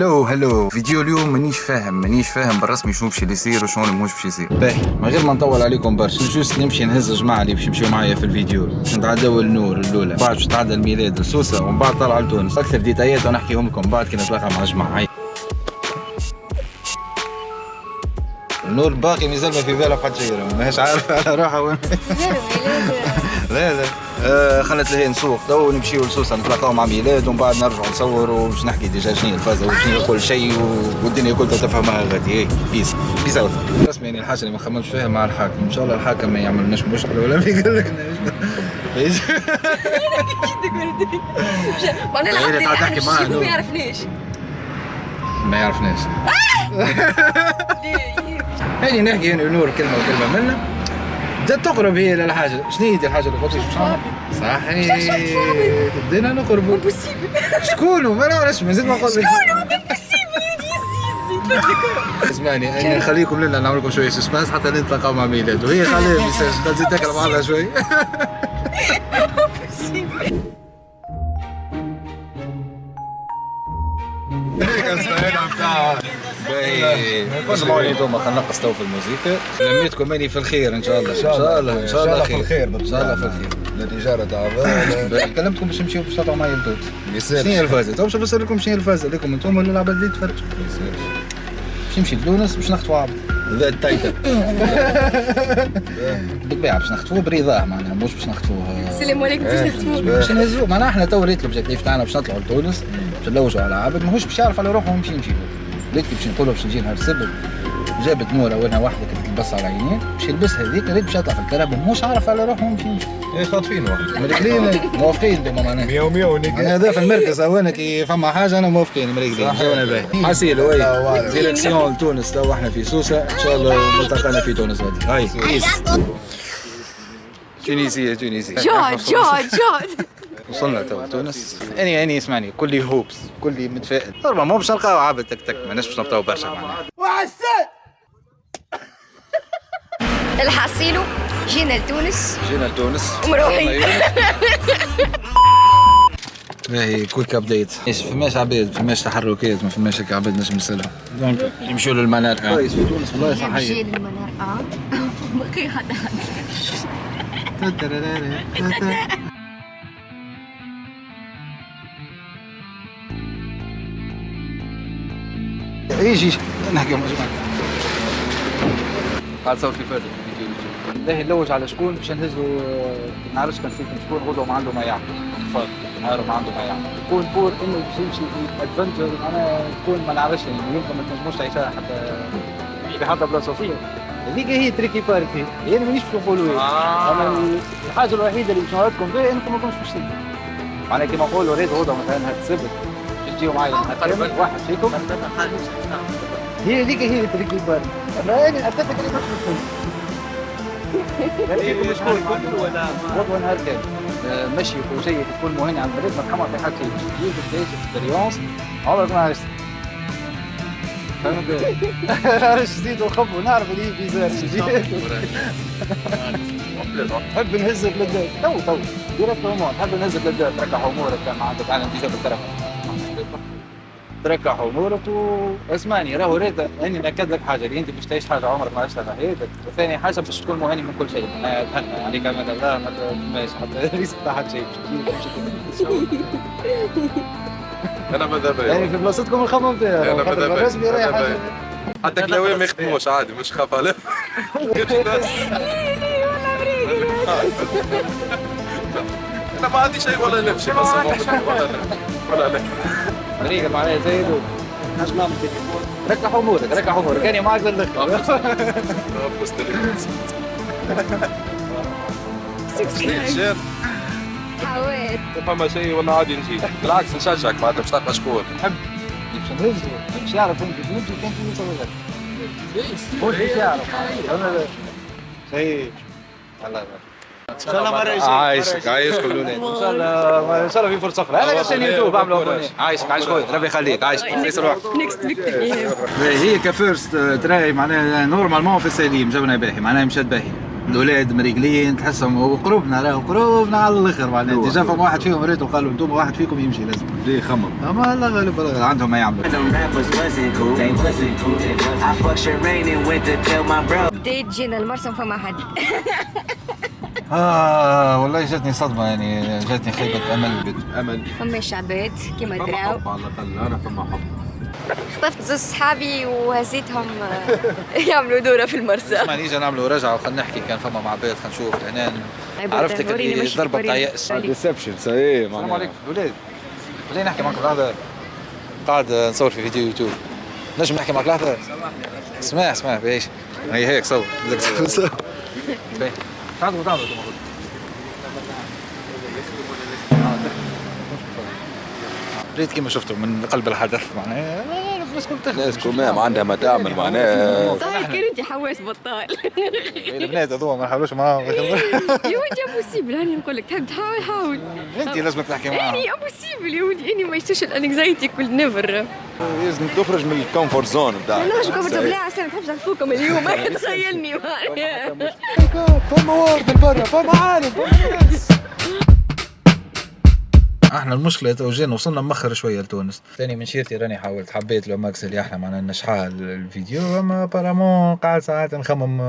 هلو فيديو اليوم مانيش فاهم بالرسمي شنو باش يصير وشنو اللي مش باش يصير. باهي من غير ما نطول عليكم برشا جوست نمشي نهز الجماعه اللي باش يمشيو معايا في الفيديو. باش نتعداو النور الاولى، بعد باش نتعدى الميلاد لسوسه، ومن بعد طلع لتونس. اكثر ديتايات ونحكيهم لكم بعد كي نتلاقى مع الجماعه. النور باقي مازال ما في باله حتى شيء، ماهيش عارف على روحها وين. لا خلت لهي نسوق تو نمشيو لسوسه نتلاقاو مع ميلاد، ومن بعد نرجعوا نصوروا باش نحكي ديجا شنو الفازه وشنو كل شيء والدنيا كلها تفهمها غادي. بيس اوت. رسمي يعني الحاجه اللي ما خممتش فيها مع الحاكم، ان شاء الله الحاكم ما يعملناش مشكله ولا ما يقول لك معناها تحكي معاه ما يعرفناش هاني نحكي انا ونور كلمه وكلمه منا بدات تقرب هي للحاجه. شنو هي الحاجه اللي قلت لك؟ صحيح بدينا نقربوا. شكون ما نعرفش مازال ما قلت لك اسمعني انا نخليكم لنا نعمل لكم شويه سسبانس حتى نتلاقاو مع ميلاد، وهي خليها ميساج تزيد تكلم معنا شوي. اسمعوني انتم خلينا نقص تو في الموسيقى. لميتكم اني في الخير ان شاء الله. ان شاء الله في الخير. ان شاء الله في الخير. التجارة تعبانة. كلمتكم باش نمشيو باش تطلعوا معايا لتونس. شنو هي الفازة؟ تو باش نفسر لكم شنو هي الفازة لكم انتم ولا العباد اللي تفرج. باش نمشي لتونس باش نخطفوا عبد. ذا التايتل. بالطبيعة باش نخطفوه برضاه معناها مش باش نخطفوه. السلام عليكم باش نخطفوه. باش نهزوه معناها احنا تو ريت الاوبجيكتيف تاعنا باش نطلعوا لتونس باش نلوجوا على عبد ماهوش باش يعرف على روحه ونمشي نجيبه. ريت باش نقولوا باش نجي نهار السبت جابت نوره وينها واحده كانت تلبس على عينيه باش يلبسها هذيك. ريت باش يطلع في الكراب ماهوش عارف على روحه ونمشي نجيبه. ايه خاطفين واحد. مريقلين موافقين انتم معناها. مياو هذا في المركز هنا كي فما حاجه انا موافقين مريقلين. جونا باهي. حسيل وي ديريكسيون لتونس تو احنا في سوسه ان شاء الله نلتقينا في تونس غادي. هاي بيس. تونسيه جود وصلنا تو تونس. اني اسمعني كلي هوبس كلي متفائل. ربما مو باش نلقاو عابد تك ماناش باش نبطاو برشا معناها. الحصيلو جينا لتونس ومروحين. باهي كويك ابديت. فماش عباد فماش تحركات ما فماش هكا عباد نجم نسالهم. دونك يمشيو للمنار. كويس في تونس والله صحيح. مشي للمنار باقي حدا يجي نحكي مع جماعة. قاعد صوت لي فاتت الفيديو اللي نلوج على شكون باش نهزوا. ما نعرفش كان فيكم شكون غدوه ما عنده ما يعمل اطفال نهار ما عنده ما يعمل يكون بور انه باش يمشي في ادفنتشر معناها تكون ما نعرفش يعني يمكن ما تنجموش تعيشها حتى بلا صوفيه. هذيك هي تريكي بارك هي انا مانيش باش نقولوا ايه. انا الحاجه الوحيده اللي باش نوعدكم بها انكم ما تكونوش باش تجوا معناها كيما نقولوا ريت غدوه مثلا نهار السبت تجيو معايا واحد فيكم. هي هذيك هي تريكي بارك. انا اتفق اني مش شكون ولا غدوه نهار كامل مشي وكل شيء تكون مهني على البلد ما تخمم في حاجه شيء تعيش اكسبيريونس عمرك ما عشت. فهمت؟ عرفت زيد وخب ونعرف اللي هي فيزا نحب نهز بلدات تو ديريكت امور نحب نهز بلدات تركح امورك ما عندك عالم تجاب الترف تركح امورك. واسمعني راهو ريت اني ناكد لك حاجه اللي انت باش تعيش حاجه عمرك ما عشتها في حياتك. وثاني حاجه باش تكون مهني من كل شيء. انا اتهنى يعني كما لا ما تسمعش حتى ريسك تاع حتى شيء. انا ماذا بيا يعني في بلاصتكم نخمم فيها. انا ماذا بيا رسمي رايح حاجه حتى كلاوي ما يخدموش عادي مش خاف عليهم. انا ما عندي شيء ولا نمشي بس ولا لا طريقه معناها زايد ناش نعمل ركح امورك انا معك للاخر. حواد فما شيء ولا عادي نجي بالعكس نشجعك بعد باش تلقى شكون نحب باش نهزو باش يعرف انت تنجي كان في مسويات باش يعرف شيء الله ان شاء الله مره يجي عايشكم لونين ان شاء الله في فرصه اخرى. انا قاعد يوتيوب اعملوا اغنيه. عايش خويا ربي يخليك عايش روحك. نيكست فيكتوري هي كفيرست تراي معناها نورمالمون في السليم جونا باهي معناها مشات باهي الاولاد مريقلين تحسهم وقروبنا راهو قروبنا على الاخر معناها ديجا فما واحد فيهم ريتو قالوا انتم واحد فيكم يمشي لازم ليه خمم اما الله غالب عندهم ما يعملوا بديت جينا المرسم فما حد. والله جاتني صدمه يعني جاتني خيبه امل فما شعبات كيما فما دراو. حب على الاقل انا فما حب خطفت زوج صحابي وهزيتهم يعملوا دورة في المرسى. اسمع نيجي نعملوا رجعه وخلينا نحكي كان فما مع بيت خلينا نشوف هنا عرفتك اللي ضربه تاع يأس. ديسبشن صحيح. السلام عليكم الاولاد خلينا نحكي معكم لحظه قاعد نصور في فيديو يوتيوب نجم نحكي معك لحظه اسمع بايش هي هيك صور بدك تصور باهي تعالوا ريت كيما شفتوا من قلب الحدث معناها الناس كلها عندها ما تعمل معناها صحيح كان انت حواس بطال. البنات هذوما ما نحاولوش معاهم يا ولدي امبوسيبل هاني نقول لك تحب حاول انت لازمك تحكي معاهم اني امبوسيبل يا ولدي اني ما يستشعر الانكزايتي كل نيفر. لازم تخرج من الكومفورت زون بتاعك. انا نخرج كومفورت بلا اصلا ما نحبش نفوكم اليوم تخيلني. فما وارد برا فما عالم احنا المشكلة وجينا وصلنا مأخر شوية لتونس. ثاني من شيرتي راني حبيت لو ماكس اللي احنا معنا نشحال الفيديو اما بارامون قاعد ساعات نخمم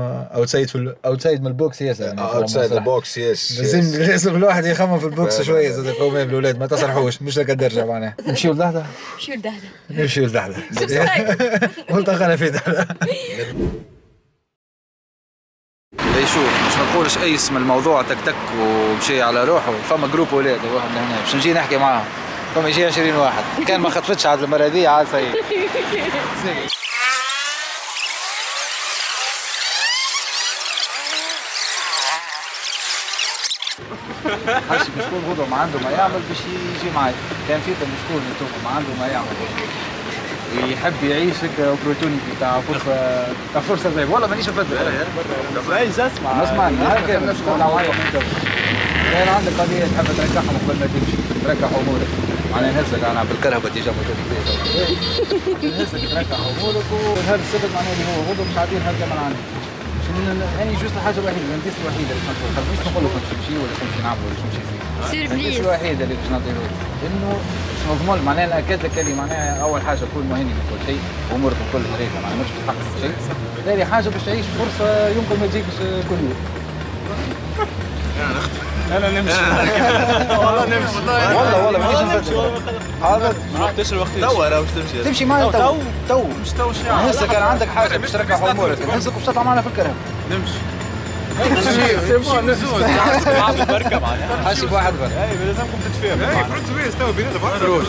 اوتسايد من البوكس ياسر. اوتسايد البوكس يس. لازم الواحد يخمم في البوكس شوية زاد قومي بالاولاد ما تصرحوش مش لك الدرجة معناها. نمشيو لدهدة. نمشيو لدهدة. ملتقانا في دهدة. يشوف مش نقولش اي اسم الموضوع تك ومشي على روحه فما جروب ولاد واحد لهنا باش نجي نحكي معاهم فما يجي 20 واحد كان ما خطفتش عاد المره دي عاد سيء. حاسس بشكون غدوة ما عنده ما يعمل باش يجي معي كان في بشكون انتم ما عنده ما يعمل يحب يعيش هيك اوبورتونيتي تاع فرصه زي والله مانيش مفدر عايز اسمع هكا نفس النوعيه كان عندك قضيه تحب تركحهم قبل ما تمشي تركح امورك معناها نهزك انا بالكرهبه تيجا نهزك تركح امورك وهذا السبب معناه اللي هو غدوه مش عارفين هكا من عندي يعني جوست الحاجه الوحيده الانتيس الوحيده اللي باش مش نقول لكم تمشي ولا تمشي نعمل ولا تمشي فيه سيربريز الوحيده اللي باش نعطيه انه مضمون معناها الاكد لك اللي معناها اول حاجه كون مهني في كل شيء امورك بكل طريقه معناها مش تحقق شيء ثاني حاجه باش تعيش فرصه يمكن ما تجيكش كل يوم. انا نمشي والله نمشي والله مانيش نفكر هذا ما وقتش الوقت توا راه واش تمشي معايا تو مش تو شاعر نهزك كان عندك حاجه باش تركح امورك نهزك باش تطلع معنا في الكرهب نمشي بركه معناها حاسب واحد بركه اي لازمكم تتفاهموا اي فروت زويس تو بيناتهم فروت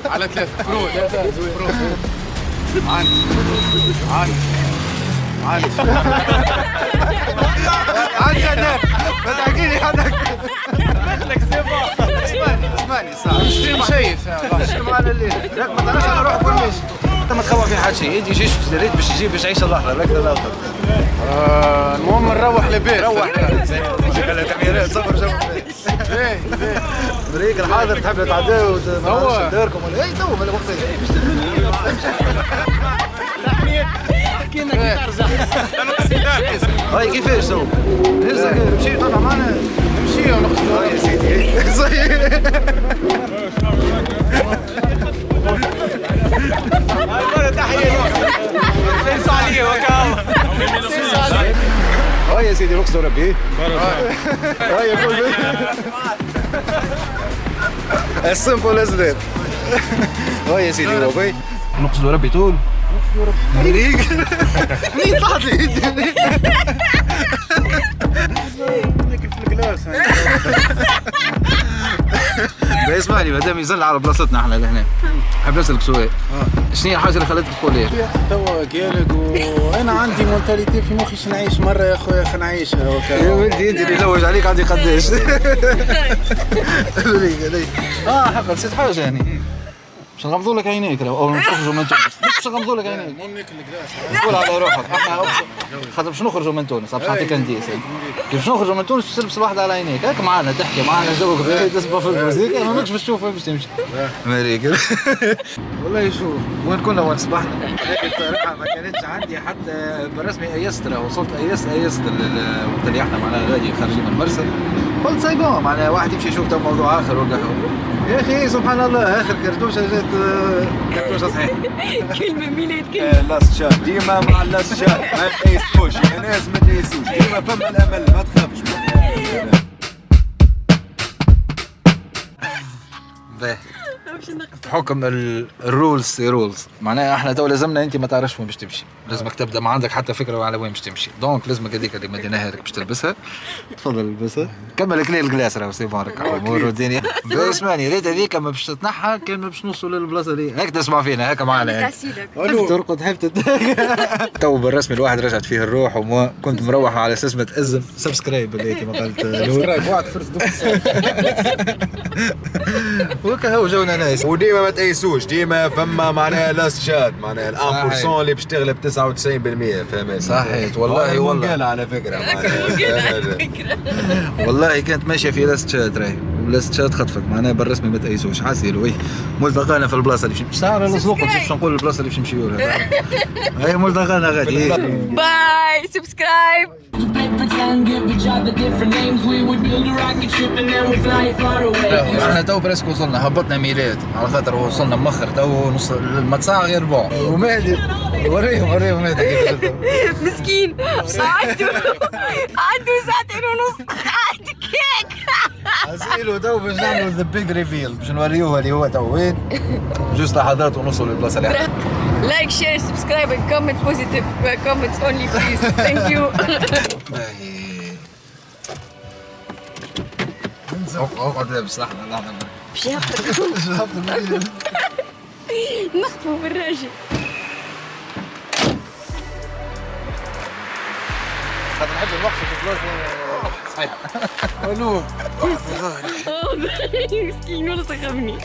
على ثلاثة فروت عندي ما تحكي لي عنك لك سيبا اسمعني صح شايف معنا الليل ما تعرفش انا نروح كل انت ما تخوف في حد شيء انت جيش ريت باش تجيب باش تعيش اللحظه لا كذا لا المهم نروح لبيت روح صبر جو ايه بريك الحاضر تحب تعداو ما داركم ولا اي تو ولا وقت حكينا كي ترجع هاي كيفاش تو هزك مشي طلع معنا نمشي ونقصدوا يا سيدي صحيح هاي يا سيدي نقصدوا ربي هاي يقول السمبل از ذات هاي يا سيدي ربي نقصدوا ربي طول مين طلعت لي يدي في الكلاس اسمعني مادام يزل على بلاصتنا احنا لهنا حاب نسالك سؤال شنو هي الحاجه اللي خلتك تقول هيك؟ توا قالق وانا عندي مونتاليتي في مخي نعيش مره يا خويا خلينا نعيش يا ولدي انت اللي نلوج عليك عندي قداش حق نسيت حاجه يعني باش نغمضوا لك عينيك او نخرجوا من تونس باش نغمضوا لك عينيك. مو ناكل الكلاس. قول على روحك احنا خاطر باش نخرجوا من تونس باش نعطيك انديس كيف باش نخرجوا من تونس تلبس الواحدة على عينيك هاك معانا تحكي معانا جوك باهي تسمع في الموسيقى ما ماكش باش تشوف وين باش تمشي مريقل والله شوف وين كنا وين صبحنا الصراحة ما كانتش عندي حتى بالرسمي ايست وصلت ايست وقت اللي احنا معناها غادي خارجين من المرسل قلت ساي بون معناها واحد يمشي يشوف تو موضوع اخر ولا يا اخي سبحان الله اخر كرتوشه جات كرتوشه صحيح كلمة ميلاد كلمة لاست شات ديما مع اللاست شات ما تيسوش يا ناس ما تيسوش ديما فما الامل ما تخافش باهي بحكم الرولز معناها احنا تو لازمنا انت ما تعرفش وين باش تمشي لازمك تبدا ما عندك حتى فكره على وين باش تمشي دونك لازمك هذيك اللي مديناها لك باش تلبسها تفضل البسها كمل كلي الكلاس راه سي بون راك امور الدنيا اسمعني ريت هذيك ما باش تتنحى كان ما باش نوصلوا للبلاصه دي هيك تسمع فينا هيك معنا حبيت ترقد حبيت تو بالرسمي الواحد رجعت فيه الروح وما كنت مروح على اساس ما تأزم سبسكرايب اللي كما قالت سبسكرايب واحد فرص وكا هو جونا نايس وديما ما تيسوش ديما فما معناها لاست شات معناها الان % اللي باش تغلب 99% فهمت صحيح والله قال على فكره والله كانت ماشيه في لاست شات راهي لاست شات خطفك معناها بالرسمي ما تأيسوش حاسيلو ايه ملتقانا في البلاصه اللي باش ساعه الاسلوق باش نقول البلاصه اللي باش نمشيو لها هي ملتقانا غادي باي سبسكرايب احنا تو بريسك وصلنا هبطنا ميلاد على خاطر وصلنا مؤخر تو نص المدساعة غير ربع ومهدي وريهم مهدي كيف مسكين عنده ساعتين ونص قاعد كيك اسيلو تو باش نعملوا ذا بيج ريفيل باش نوريوها اللي هو تو وين جوست لحظات ونوصلوا للبلاصه اللي احنا لايك شير سبسكرايب and comment positive comments only please thank you اقعد لابس لحظه باش نخطفوا بالراجل خاطر نحب الوقفه في بلاصه صحيح الو مسكين والله سخفني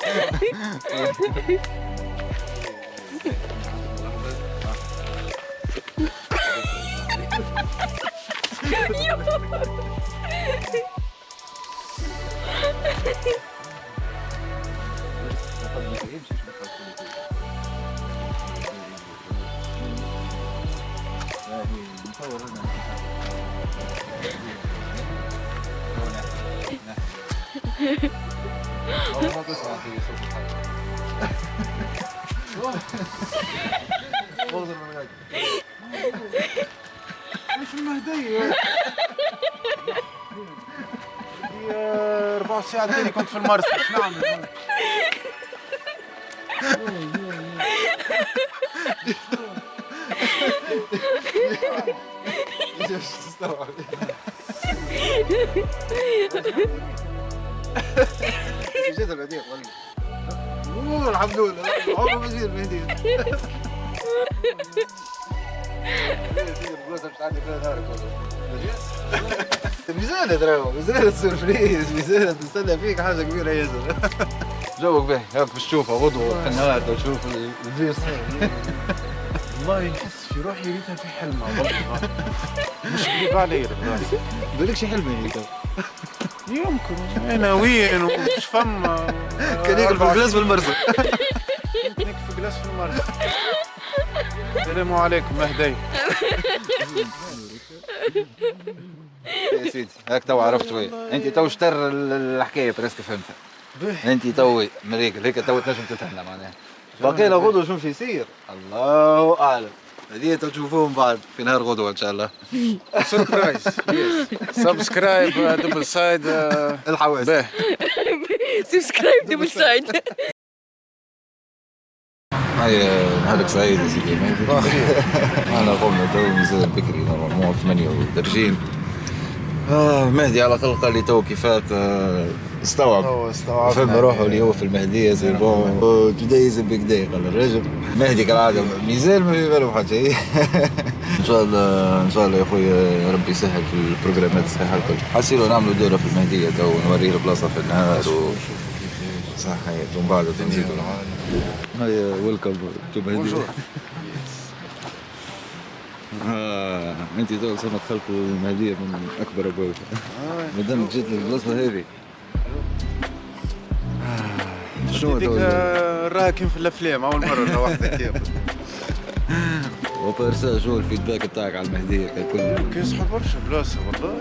مش المهدية يا 4 ساعات تاني كنت في المرسى ايش نعمل؟ جد البديع والله الحمد لله عمره ما يصير مهدي ميزانة تراو ميزانة سوربريز ميزانة تستنى فيك حاجة كبيرة ياسر جوك باهي هاك باش تشوفها غدوة في النهار تشوف الفيو صحيح والله نحس في روحي ريتها في حلم والله مش قريب علي بالك شي حلم هيك يمكن انا وين ومش فما كان ياكل في الجلاس بالمرسى ناكل في جلاس في المرسى السلام عليكم مهدي يا سيدي هاك تو عرفت وين انت تو شتر الحكايه بريسك فهمتها انت تو مريقل هيك تو تنجم تتهنى معناها باقي له غدوه شوف يصير الله اعلم هذه تشوفوهم بعد في نهار غدوه ان شاء الله سربرايز سبسكرايب دبل سايد الحواس سبسكرايب دبل سايد هاي نهارك سعيد يا سيدي انا قمنا تو مازال بكري نورمالمون 38 مهدي على الاقل قال لي تو كيفاك استوعب فهم روحه اللي هو في المهديه زي بون توداي از بيج داي قال الرجل مهدي كالعاده مازال ما في باله حاجه ان شاء الله يا خويا ربي يسهل في البروجرامات الصحيحه الكل حاسيلو نعملوا دوره في المهديه تو نوريه البلاصه في النهار صح هي ومن بعد تنزيد هاي ويلكم تو مهدي. انت تو سمك خلقوا المهدية من اكبر ابواب. ما دام جيت للبلاصة هذه شنو هذيك راها كيف في الافلام اول مره لوحدك كيف وبرسا شنو الفيدباك بتاعك على المهدية ككل؟ كيصحى برشا بلاصه والله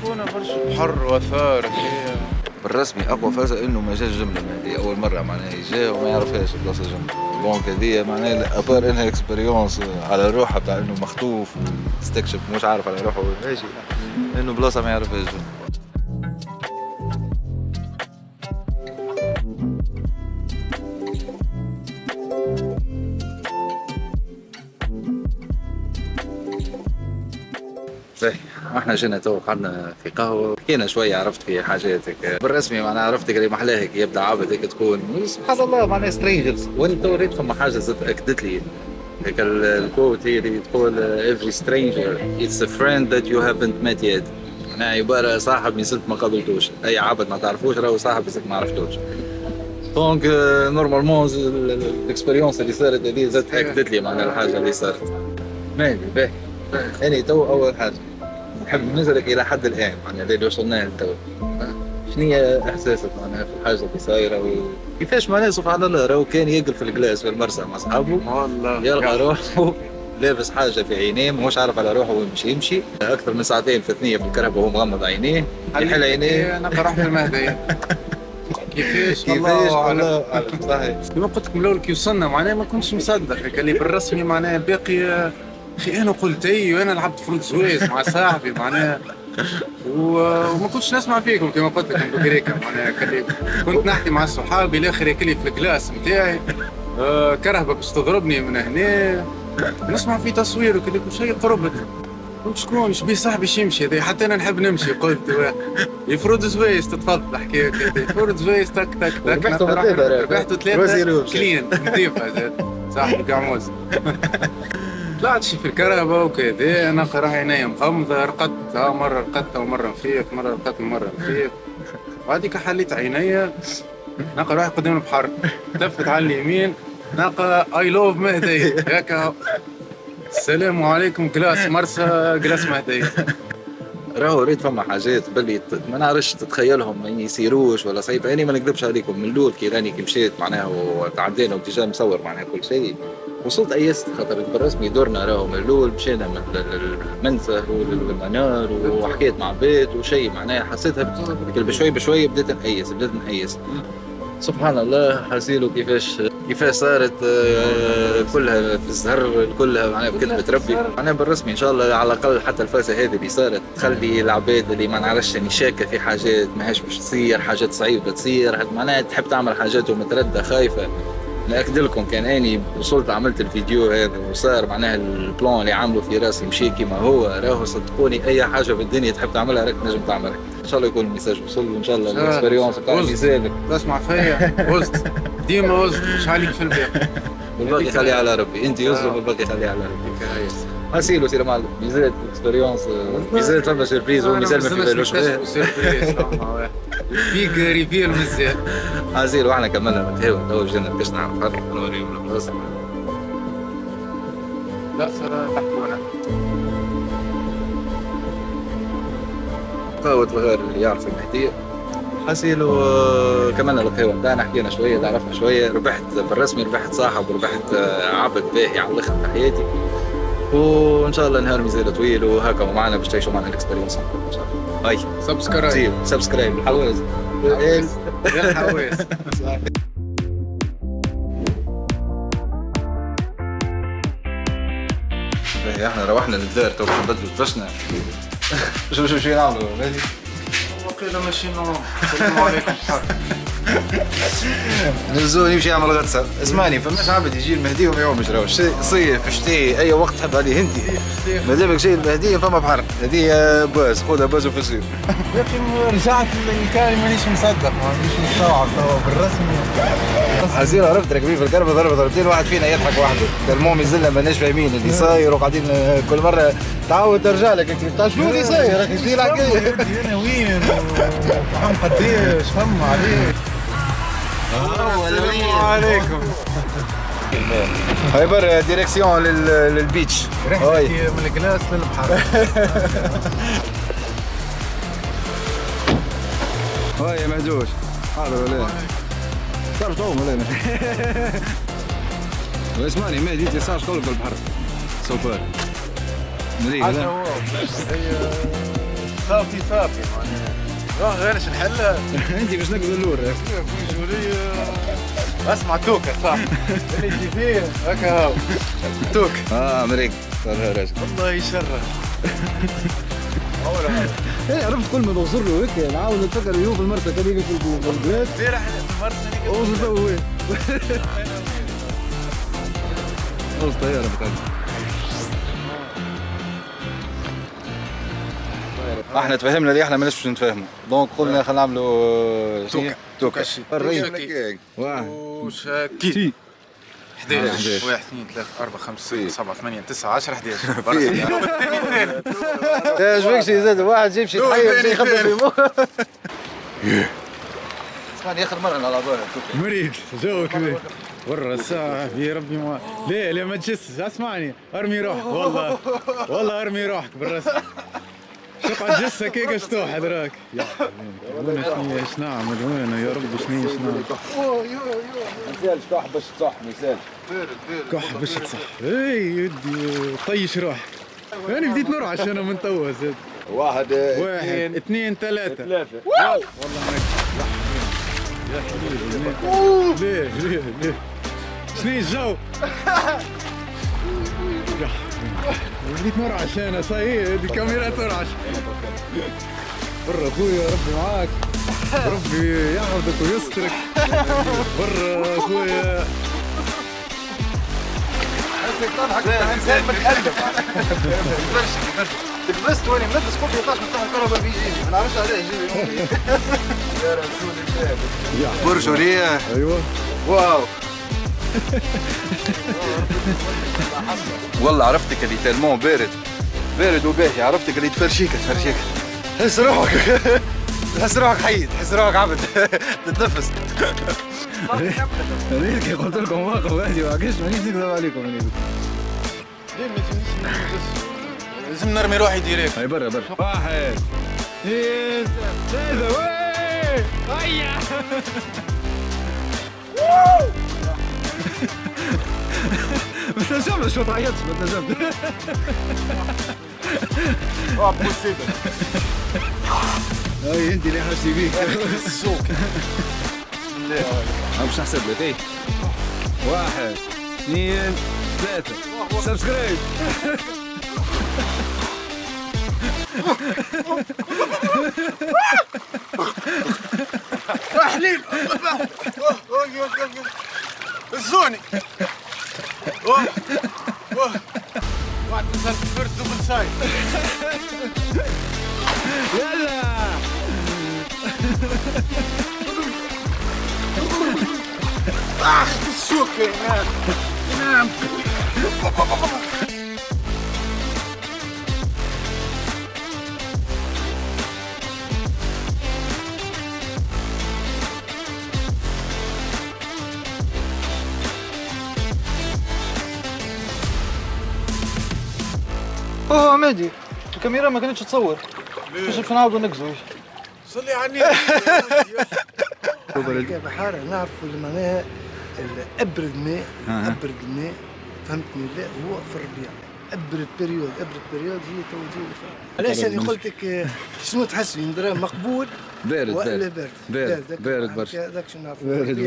كونا برشا بحر واثار هي بالرسمي اقوى فازة انه ما جاش جمله المهدية اول مره معناها يجي وما يعرفهاش البلاصه جمله. دونك هذه معناها ابار انها اكسبيريونس على روحها بتاع انه مخطوف ويستكشف مش عارف على روحه ماشي انه بلاصه ما يعرفهاش جمله. احنا جينا تو قعدنا في قهوه حكينا شويه عرفت في حاجاتك بالرسمي معناها عرفتك اللي محلاها هيك يبدا عابد هيك تكون سبحان الله معناها سترينجرز وانت وريت فما حاجه زدت اكدت لي هيك الكوت هي اللي تقول every stranger it's a friend that you haven't met yet معناها عباره صاحب ما زلت ما قابلتوش اي عبد ما تعرفوش راهو صاحب زلت ما عرفتوش. دونك نورمالمون الاكسبيريونس اللي صارت هذه زدت اكدت لي معناها الحاجه اللي صارت. ماشي باهي اني تو اول حاجه نحب نسألك إلى حد الآن معناها اللي وصلنا لتو شنو هي إحساسك معناها في الحاجة اللي صايرة وكيفاش معناها سبحان الله راهو كان يقل في الجلاس في المرسى مع أصحابه والله يلقى روحه لابس حاجة في عينيه ماهوش عارف على روحه وين باش يمشي أكثر من ساعتين في ثنية في الكرهبة وهو مغمض عينيه يحل عينيه. انا قرحت المهدي كيفاش الله صحيح. كما قلت لكم الاول كي وصلنا معناها ما كنتش مصدق قال لي بالرسمي معناها باقي اخي انا قلت اي وانا لعبت فروت زويز مع صاحبي معناها وما كنتش نسمع فيكم كما قلت لكم بكريكا معناها كنت نحكي مع صحابي الاخر ياكلي في الكلاس نتاعي كرهبه باش تضربني من هنا نسمع في تصوير وكذا كل شيء قربت قلت شكون شبيه صاحبي يمشي هذا حتى انا نحب نمشي قلت يفرض زويس تتفضل حكايه كذا يفرض زويس تك تك تك ربحتوا 3 كلين نظيفه صاحبي قعموز طلعت شي في الكرهبة وكذا نقرا عينيا مغمضة رقدت مرة رقدت ومرة نفيق مرة رقدت ومرة نفيق وهذيك حليت عينيا نلقى روحي قدام البحر لفت على اليمين نلقى اي لوف مهدي هكا السلام عليكم جلاس مرسى جلاس مهدي. راهو ريت فما حاجات باللي ما نعرفش تتخيلهم ما يصيروش ولا صعيب. يعني ما نكذبش عليكم من الاول كي راني كي مشيت معناها وتعدينا واتجاه مصور معناها كل شيء وصلت ايست خاطر بالرسمي دورنا راهو من الاول مشينا من المنزه للمنار وحكيت مع بيت وشيء معناها حسيتها بشوي بشوي بديت نقيس سبحان الله حسيلو كيفاش صارت كلها في الزهر كلها معناها بكتبة ربي معناها بالرسمي ان شاء الله على الاقل حتى الفازة هذه اللي صارت تخلي العباد اللي ما نعرفش يعني شاكة في حاجات ماهيش باش تصير حاجات صعيبة تصير معناها تحب تعمل حاجات ومتردة خايفة. نأكد لكم كان اني وصلت عملت الفيديو هذا وصار معناها البلان اللي عامله في راسي مشي كيما هو راهو صدقوني اي حاجه في الدنيا تحب تعملها راك تنجم تعملها. ان شاء الله يكون الميساج وصل وان شاء الله الاكسبيريونس بتاع ميزانك تسمع فيا وزت ديما وزت مش عليك في الباقي والباقي خليه على ربي انت يوصل والباقي خليه على ربي. هسيلو سير معلم ميزان اكسبيريونس ميزان فما سيربريز وميزان ما في بالوش به سيربريز بيج ريفيل مزيان هسيلو احنا كملنا القهوه تو جينا كشنا على الفرق نوريهم البلاصه. لا صراحه تحكونا قهوة الغار اللي يعرف المهدية حسيلو كملنا القهوة بتاعنا حكينا شوية تعرفنا شوية ربحت بالرسمي ربحت صاحب وربحت عبد باهي على الاخر في حياتي وان شاء الله نهار مازال طويل وهكا ومعنا باش تعيشوا معنا الاكسبيرينس ان شاء الله. هاي سبسكرايب الحواز يا الحواز احنا روحنا للدار تو بدلوا فرشنا شو نعملوا ماشي وقيلا ماشيين نوم السلام عليكم نزول يمشي يعمل غطسه. اسمعني فماش عبد يجي المهدي وما يومش راهو صيف شتي اي وقت تحب عليه انت ما دامك شيء المهدي فما بحر هذه باز خذها باز وفي الصيف. يا اخي رجعت للكلام مانيش مصدق مانيش مستوعب بالرسمي حسينا عرفت راكبين في الكربه ضربتين واحد فينا يضحك وحده المهم يزلنا ماناش فاهمين اللي صاير وقاعدين كل مره تعاود ترجع لك انت بتاع شنو اللي صاير راك تجي الحكايه انا وين فهم قديش فهم عليه السلام عليكم. هاي برا ديريكسيون للبيتش. رحلتي من الجلاس للبحر. هاي يا مهجوش. حاضر ولا صار طوم ولا اسمعني مهدي انت صار قولك بالبحر سوبر مريق لا صافي معناها غير ايش نحلها. انت باش نقضي اللور اسمع توكا صح اللي يجي فيه هكا هاو توك. مريق صار راجل والله يشرف. عرفت كل ما بوصل له هيك نعاود نتفكر يوم في المرسى كان يجي في البلاد امبارح في المرسى اوصل تو اوصل طياره بتاعتي. احنا تفهمنا اللي احنا ماناش باش نتفاهموا دونك قلنا خلينا نعملوا توكا توكا وشاكي 11 1 2 3 4 5 6 7 8 9 10 11 ايش بك شي زاد واحد جيب شي تحير شي يخبر فيه اسمعني اخر مره على بالك مريض جوك برا الساعة يا ربي ما لا ما تجسس اسمعني ارمي روحك والله ارمي روحك بالرسم شقعد جسك هيك شطوح دراك يا وين ايش نعمل وين يا ربي شنو نعمل مثال كح باش تصح مثال كح باش تصح اي يدي طيش روحك انا بديت نرعش انا من توا زاد واحد اثنين ثلاثة والله ليه شنو الجو بديت نرعش انا صحيح هذه الكاميرا ترعش برا خويا ربي معاك ربي يحفظك ويسترك برا خويا تضحك انسان متألم تلبست واني ملبس كل 18 مفتاح الكهرباء بيجيني ما نعرفش عليه يجيني يا رسول الله برجولية ايوه واو والله عرفتك اللي تالمون بارد وباهي عرفتك اللي تفرشيك تحس روحك حي تحس روحك عبد تتنفس هذيك قلت لكم واقف غادي وعكاش مانيش نكذب عليكم لازم نرمي روحي ديريكت. هاي برا واحد اثنين ثلاثة وي هيا ما تنجمش ما تعيطش ما تنجمش هاي انت اللي حاسي بيك السوق باش نحسب لك اي واحد اثنين ثلاثة سبسكرايب حليب الزوني واحد نزل فيرست دوبل سايد يلا السوق نعم اوه مهدي الكاميرا ما كانتش تصور باش نعاودوا نقزوا صلي على النبي. كبحارة نعرفوا اللي معناها ابرد ماء فهمتني لا هو في الربيع ابرد بريود هي توجيه علاش انا قلت لك شنو تحس يندرى مقبول ولا بارد برشا هذاك شنو نعرف بارد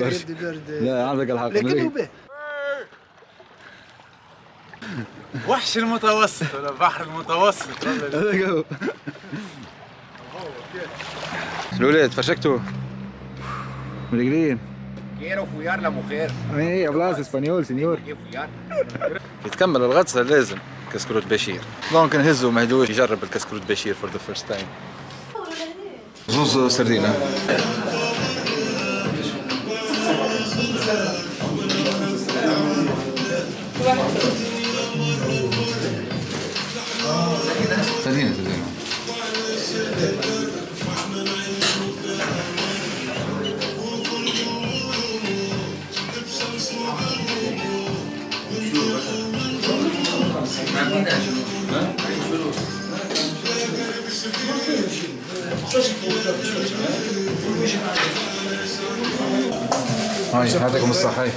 لا عندك الحق لكنه باهي وحش المتوسط ولا بحر المتوسط هذاك هو الولاد فرشكتوا مرقلين Quiero follar la mujer. اي hablas اسبانيول سينيور Quiero follar. يتكمل الغطسة لازم كسكروت بشير دونك نهزو مهدوش يجرب الكسكروت بشير فور ذا فيرست تايم زوز سردينة سردينة هاي يعطيكم الصحة. هاي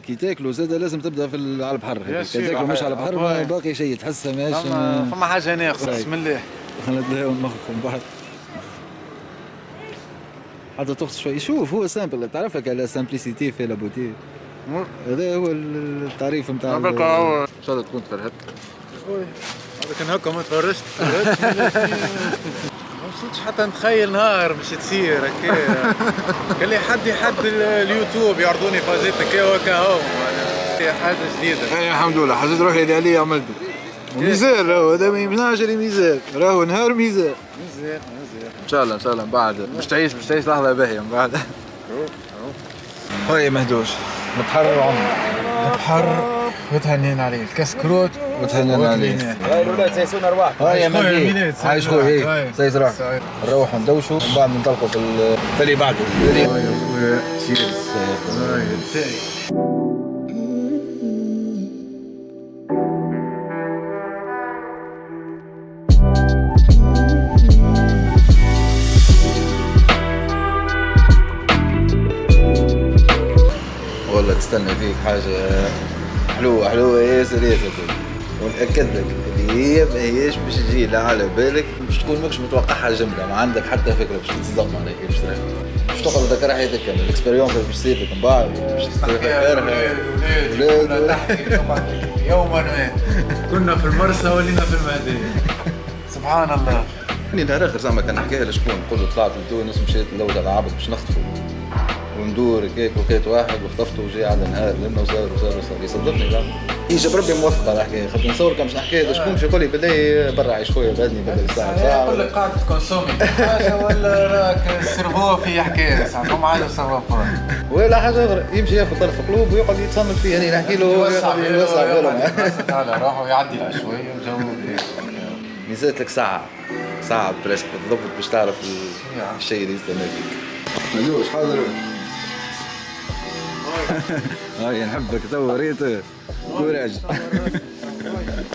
كي تاكلوا زاده لازم تبدا على البحر، كي سير، تاكلوا مش على البحر ما أبوي. باقي شيء تحسها ماشي. فما حاجه ناخذ بسم الله. خلينا مخكم بعد حتى تغطس شوي. شوف هو سامبل، تعرف لك على سامبليسيتي في لابوتي، هذا هو التعريف نتاع. ان شاء الله تكون تفرهدت. هذا كان هكا ما تفرجت ما وصلتش حتى نتخيل نهار باش تصير هكا. قال لي حد اليوتيوب يعرضوني فازات هكا وهكا هو حاجه جديده. اي الحمد لله حسيت روحي اللي عليا عملته. ميزان راهو هذا ما يمنعش اللي ميزان، راهو نهار ميزان. مزيان ان شاء الله ان شاء الله من بعد باش تعيش لحظه باهيه من بعد. هاي مهدوش البحر وعمر البحر وتهنينا عليه الكسكروت وتهنينا عليه. هاي الاولاد سيسونا ارواح. هاي يا مهدي عايش خويا سيس راح نروحوا ندوشوا ومن بعد ننطلقوا في اللي بعده. يا خويا تشيرز. هاي التاي. والله تستنى فيك حاجة حلوة ياسر ونأكد لك اللي هي ما هيش باش تجي لا على بالك، باش تكون ماكش متوقعها جملة، ما عندك حتى فكرة باش تتصدم عليك باش تراها، باش تقعد تذكر حياتك كاملة، الاكسبيريونس باش تصير لك من بعد باش تتذكرها. يوما ما كنا في المرسى ولينا في المهدية. سبحان الله. نهار اخر زعما كان نحكيها لشكون، نقول له طلعت لتونس مشيت نلوج على عبد باش نخطفوا وندور هكاك وكيت واحد وخطفته وجاي على النهار لنا وصار يصدقني زعما يجي بربي موثق على الحكايه، خاطر نصور كان باش نحكيها لشكون باش يقول لي بالله برا عايش خويا بعدني بدل ساعه يقول لك قاعد تكونسومي حاجه ولا راك السيرفو في حكايه ساعه فما حاجه سوا ولا حاجه اخرى، يمشي ياخذ طرف قلوب ويقعد يتصنت فيه، يعني نحكي له يوسع على روحه يعدي له شويه وجو ميزات لك ساعه بريسك بالضبط باش تعرف الشيء اللي يستنى فيك. ملوش حاضر. هاي نحبك تو ريت كوراج.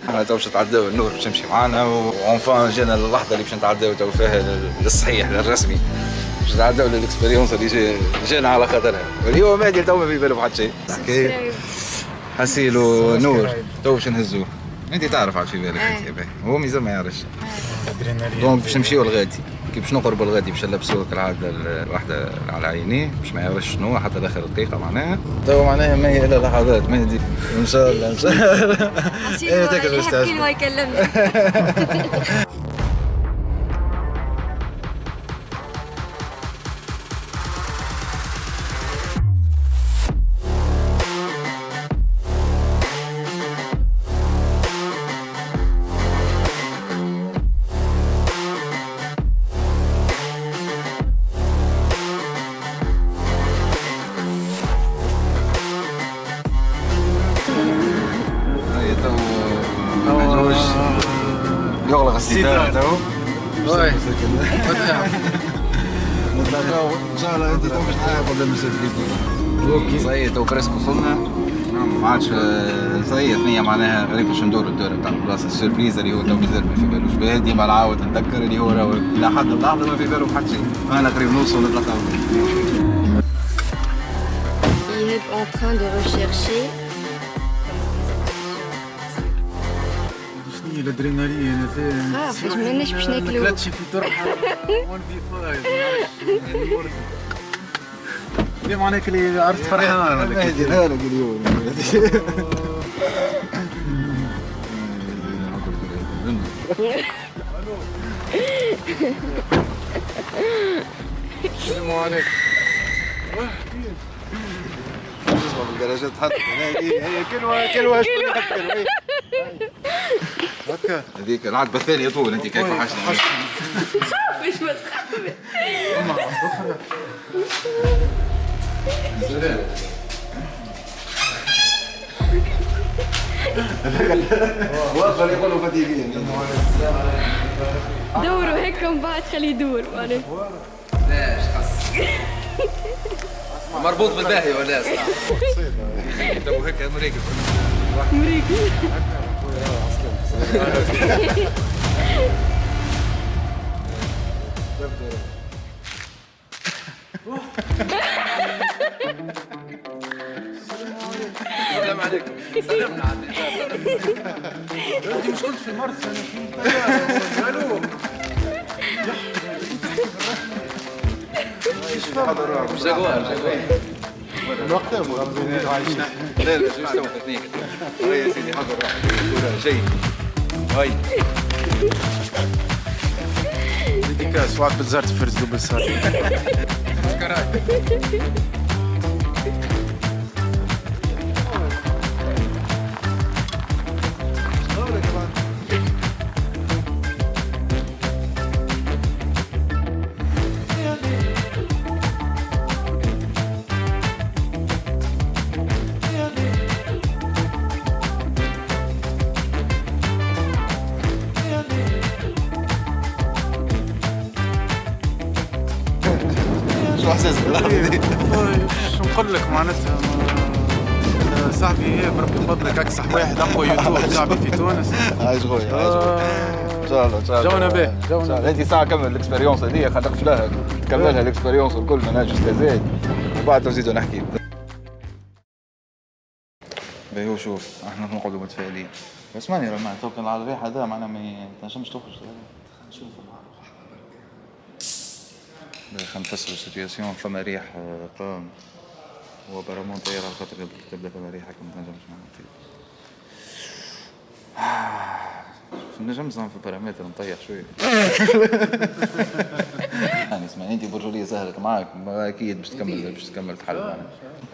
احنا تو باش نتعداو النور باش يمشي معانا وانفان جينا اللحظه اللي باش نتعداو تو فيها للصحيح للرسمي، باش نتعداو للاكسبيريونس اللي جينا على خاطرها. واليوم مادي تو ما في باله بحد شيء. حسيلو نور تو باش نهزوه. انت تعرف عاد في بالك انت هو ميزان ما يعرفش. دونك باش نمشيو لغادي كي باش نقربوا لغادي باش نلبسوه كالعاده الواحده على عينيه باش ما يعرفش شنو حتى لاخر دقيقه معناها. تو معناها ما هي الا لحظات مهدي ان شاء الله ان شاء الله. يحكي لي ويكلمني. يغلق الستار تو. هاي نتلاقاو ان شاء الله. انت تو باش تعرف قبل ما نسافر اوكي صحيح تو بريسك وصلنا ما عادش صحيح ثنية معناها غريب باش ندور الدور تاع البلاصه السيربريز اللي هو تو مازال ما في بالوش بها، ديما نعاود نتذكر اللي هو راهو لحد اللحظه ما في بالو بحد شيء. انا قريب نوصل نتلاقاو. Il est en train de rechercher. شنو الادرينالين هذا؟ فاش ماناش باش ناكلو. كلاتشي في طرحه 1 في 5 اليوم معناك اللي عرفت فرحان مهدي نهارك اليوم. السلام عليكم. بالدرجات حط هي كلوه شكون هكا هذيك العتبه الثانيه طول انت كيف حاجه خافش ما تخافش. واصل يقولوا فتيلين. دوروا هيك من بعد خليه يدور. ليش خاص مربوط بالباهي ولا صح؟ تو هيك امريكي السلام عليكم. سلمنا عليك. انت مش قلت في مرسى جاكوار الوقت مغمزين عايشين. لا لا شو سوى تكنيك هاي يا سيدي حضر راح شيء هاي ديكاس واحد بالزرت فرز دبل صار شو احساسك باللحظه دي؟ شو نقول لك معناتها صاحبي هي بربي فضلك اكسح واحد اقوى يوتيوب شعبي في تونس. عايش خويا عايش خويا. ان شاء الله ان شاء الله. جونا به جونا به. انت ساعه كمل الاكسبيريونس هذه خلينا نقف لها تكملها الاكسبيريونس الكل من اجل استاذ وبعد نزيدوا نحكي. باهي شوف احنا نقعدوا متفائلين. اسمعني راه معناتها توكل على الريح هذا معناها ما تنجمش تخرج. نشوفوا خلينا نفسروا السيتياسيون. فما ريح قام وبرامون طيارة على خاطر تبدا فما ريح هكا ما تنجمش معناتها. نجم نظام في بارامتر نطيح شويه. يعني اسمعني انت برجوليه سهلت معاك اكيد باش تكمل تحل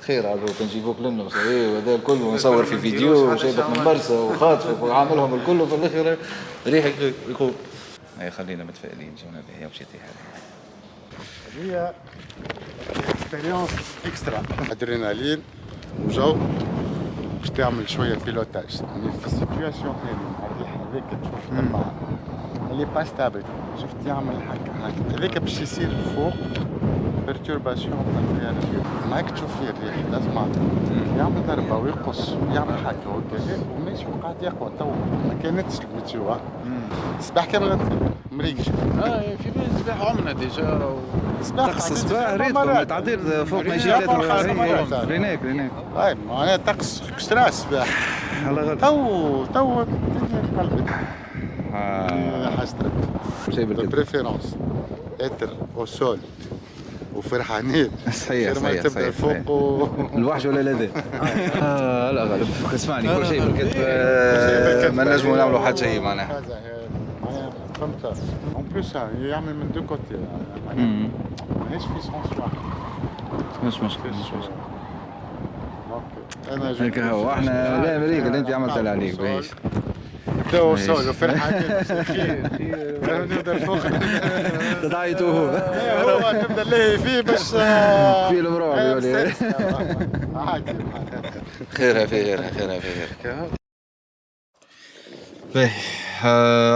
خير عاد كان نجيبوك لنا وهذا الكل ونصور في فيديو وجايبك من برسا وخاطفك وعاملهم الكل وفي الاخر ريحك يقول اي خلينا متفائلين جونا بها ومشيتي هي اكسبيريونس اكسترا ادرينالين وجو باش تعمل شويه بيلوتاج يعني في السيتواسيون هذه مع الريح هذاك تشوف لما اللي با ستابل شفت يعمل هكا هذاك باش يصير فوق بيرتورباسيون تاع معاك تشوف فيه الريح لازم يعمل ضربه ويقص يعمل هكا وكذا وماشي وقاعد يقوى تو ما كانتش الميتيو الصباح كامل مريقش في بالي الصباح عمنا ديجا طقس الصباح ريتكم تعديل فوق ما يجي ريناك اي معناها طقس اكسترا الصباح تو الدنيا قلبت حسرت شيء بالكذب بريفيرونس اتر او سول وفرحانين صحيح صحيح تبدا فوق الوحش ولا الذي؟ لا غالب اسمعني كل شيء بالكذب ما نجموا نعملوا حتى شيء معناها فهمت اون بلوس يعمل من دو كوتي ماهيش في سونس واحد مش مشكل انا هيك هو احنا لا امريكا اللي انت عملت اللي عليك باهيش تو سول وفرحانين خير نبدا فوق تعيطوا هو نبدا نلهي فيه باش في المروع عادي خيرها في غيرها باهي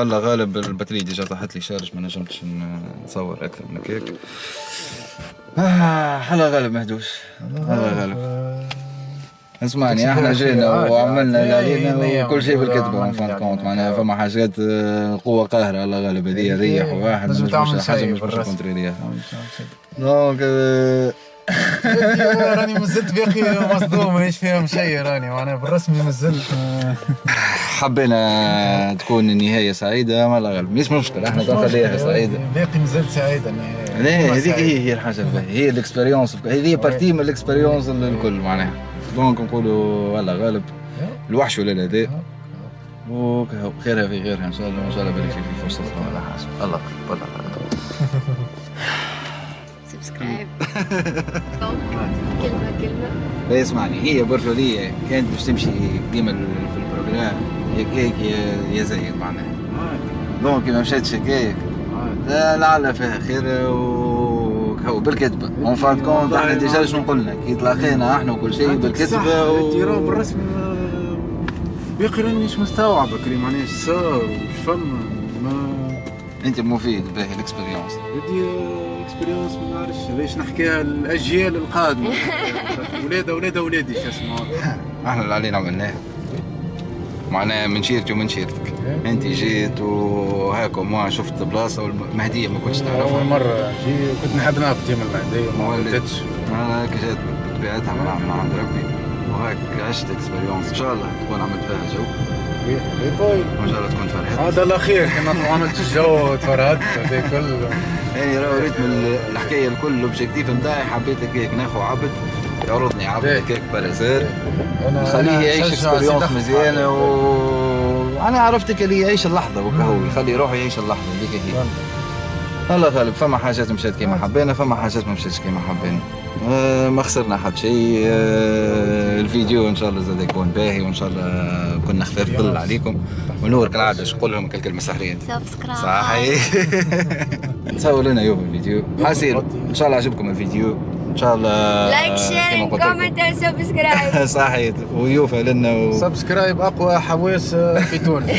الله غالب البطارية ديجا طاحت لي شارج ما نجمتش نصور اكثر من هكاك الله غالب مهدوش الله غالب اسمعني احنا جينا وعملنا اللي علينا وكل شيء بالكذبة فان كونت معناها فما حاجات قوة قاهرة الله غالب هذه ريح وواحد مش حاجة مش باش نكونتروليها دونك راني مازلت باقي مصدوم مانيش فاهم شيء راني معناها بالرسمي مازلت حبينا تكون النهاية سعيدة ما لا غالب مش مشكلة احنا نخليها سعيدة باقي مازلت سعيدة النهاية هذيك هي الحاجة الباهية هي الاكسبيريونس هذه بارتي من الاكسبيريونس الكل معناها دونك نقولوا الله غالب الوحش ولا الأداء وخيرها في غيرها ان شاء الله وان شاء الله بارك في فرصة ولا حاجة الله سبسكرايب كلمة لا اسمعني هي برجولية كانت باش تمشي ديما في البروجرام يا كيك يا زايد معناها دونك ما مشاتش هكاك لا لعل فيها خير وهو بالكذبة اون فان كونت احنا ديجا شنو قلنا كي تلاقينا احنا وكل شيء بالكذبة التيران بالرسمي باقي رانيش مستوعب كريم معناها اش صار وش فما انت مفيد باهي الاكسبيريونس. بدي اكسبيريونس ما نعرفش ليش نحكيها الاجيال القادمه. اولاد اولادي شو اسمه. احنا اللي علينا عملناه معناها من شيرتي ومن شيرتك. انت جيت وهاكا ما شفت بلاصه والمهديه ما كنتش تعرفها. اول مره جي كنت نحب نهبط يوم المهديه وما ولدتش. انا هيك جات بطبيعتها من عند ربي وهيك عشت اكسبيريونس ان شاء الله تكون عملت فيها جو. باي وان شاء الله تكون فرحت. هذا الاخير كنا عملت الجو تفرهدت هذا كله. يعني راه ريت من الحكايه الكل الاوبجيكتيف نتاعي حبيت هيك ناخذ عبد يعرضني عبد هيك بارازير نخليه يعيش اكسبيريونس مزيانه انا عرفتك اللي يعيش اللحظه وكهو يخلي روحه يعيش اللحظه هذيك هي. الله غالب فما حاجات مشات كيما حبينا فما حاجات ما مشاتش كيما حبينا. ما خسرنا حد شيء. الفيديو ان شاء الله زاد يكون باهي وان شاء الله كنا خفاف ظل عليكم. ونور كالعاده اش نقول لهم كلمه سحريه سبسكرايب. صحيح. تصور لنا يوم الفيديو حاسين ان شاء الله عجبكم الفيديو ان شاء الله لايك شير كومنت سبسكرايب. صحيح ويوفى لنا سبسكرايب اقوى حواس في تونس.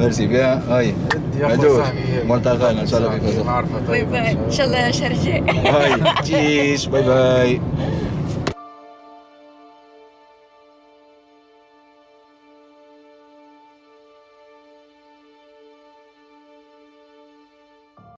ميرسي بيان هاي مدوش ملتقانا ان شاء الله في باي باي ان شاء الله شرجع. هاي تشيش باي باي.